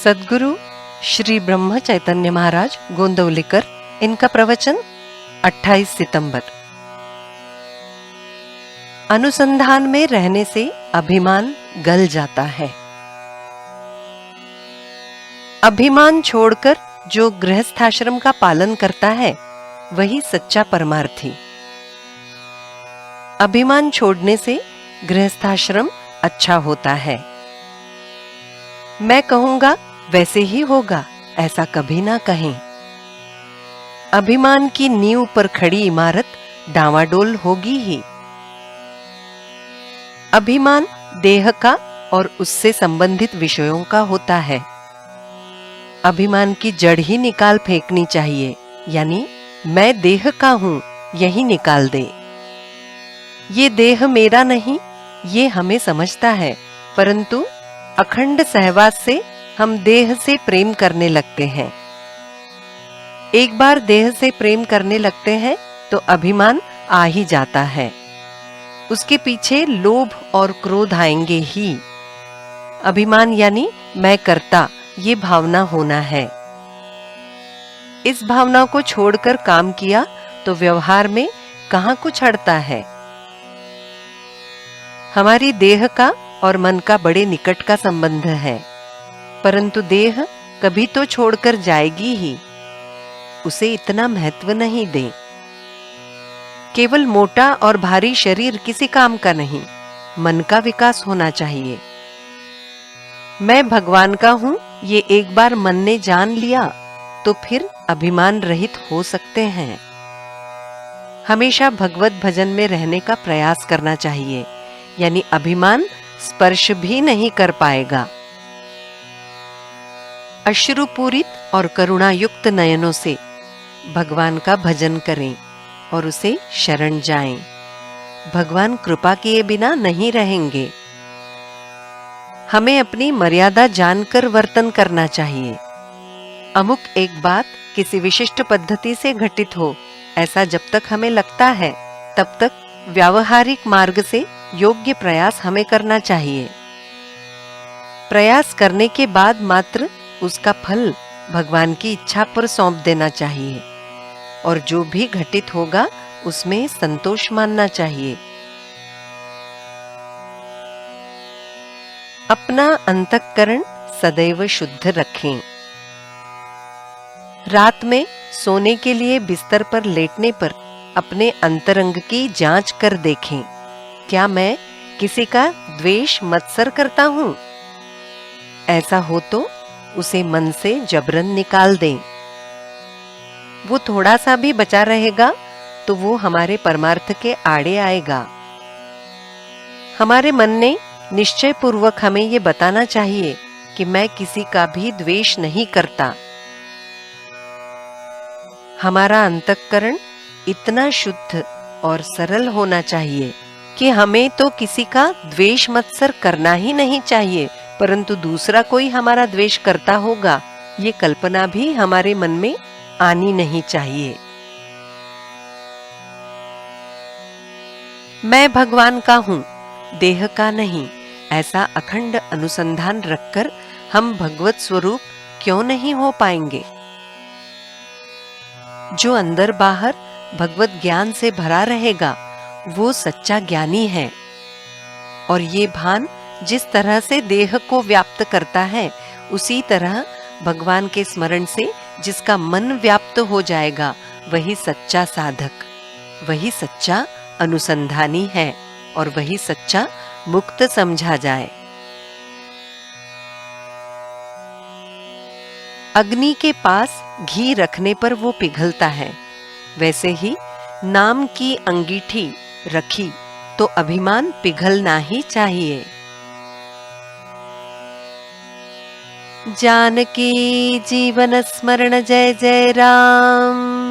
सद्गुरु श्री ब्रह्म चैतन्य महाराज गोंदवलेकर, इनका प्रवचन 28 सितंबर। अनुसंधान में रहने से अभिमान गल जाता है। अभिमान छोड़कर जो गृहस्थाश्रम का पालन करता है वही सच्चा परमार्थी। अभिमान छोड़ने से गृहस्थाश्रम अच्छा होता है। मैं कहूंगा वैसे ही होगा, ऐसा कभी ना कहें। अभिमान की नींव पर खड़ी इमारत डांवाडोल होगी ही। अभिमान देह का और उससे संबंधित विषयों का होता है। अभिमान की जड़ ही निकाल फेंकनी चाहिए, यानी मैं देह का हूं, यही निकाल दे। ये देह मेरा नहीं, ये हमें समझता है, परंतु अखंड सहवास से हम देह से प्रेम करने लगते हैं। एक बार देह से प्रेम करने लगते हैं तो अभिमान आ ही जाता है। उसके पीछे लोभ और क्रोध आएंगे ही। अभिमान यानी मैं करता, ये भावना होना है। इस भावना को छोड़कर काम किया तो व्यवहार में कहां कुछ अड़ता है। हमारी देह का और मन का बड़े निकट का संबंध है, परंतु देह कभी तो छोड़कर जाएगी ही। उसे इतना महत्व नहीं दें। केवल मोटा और भारी शरीर किसी काम का नहीं, मन का विकास होना चाहिए। मैं भगवान का हूं, ये एक बार मन ने जान लिया तो फिर अभिमान रहित हो सकते हैं। हमेशा भगवत भजन में रहने का प्रयास करना चाहिए, यानी अभिमान स्पर्श भी नहीं कर पाएगा। अश्रुपूरित और करुणायुक्त नयनों से भगवान का भजन करें और उसे शरण जाएं। भगवान कृपा किए बिना नहीं रहेंगे। हमें अपनी मर्यादा जानकर वर्तन करना चाहिए। अमुक एक बात किसी विशिष्ट पद्धति से घटित हो, ऐसा जब तक हमें लगता है तब तक व्यावहारिक मार्ग से योग्य प्रयास हमें करना चाहिए। प्रयास करने के बाद मात्र उसका फल भगवान की इच्छा पर सौंप देना चाहिए और जो भी घटित होगा उसमें संतोष मानना चाहिए। अपना अंतःकरण सदैव शुद्ध रखें। रात में सोने के लिए बिस्तर पर लेटने पर अपने अंतरंग की जांच कर देखें। क्या मैं किसी का द्वेष मत्सर करता हूं? ऐसा हो तो उसे मन से जबरन निकाल दें। वो थोड़ा सा भी बचा रहेगा तो वो हमारे परमार्थ के आड़े आएगा। हमारे मन ने निश्चय पूर्वक हमें ये बताना चाहिए कि मैं किसी का भी द्वेष नहीं करता। हमारा अंतःकरण इतना शुद्ध और सरल होना चाहिए कि हमें तो किसी का द्वेष मत्सर करना ही नहीं चाहिए, परंतु दूसरा कोई हमारा द्वेष करता होगा, ये कल्पना भी हमारे मन में आनी नहीं चाहिए। मैं भगवान का हूं, देह का नहीं, ऐसा अखंड अनुसंधान रखकर हम भगवत स्वरूप क्यों नहीं हो पाएंगे। जो अंदर बाहर भगवत ज्ञान से भरा रहेगा वो सच्चा ज्ञानी है। और ये भान जिस तरह से देह को व्याप्त करता है, उसी तरह भगवान के स्मरण से जिसका मन व्याप्त हो जाएगा, वही सच्चा साधक, वही सच्चा अनुसंधानी है और वही सच्चा मुक्त समझा जाए। अग्नि के पास घी रखने पर वो पिघलता है, वैसे ही नाम की अंगीठी रखी तो अभिमान पिघलना ही चाहिए। जानकी जीवन स्मरण जय जय राम।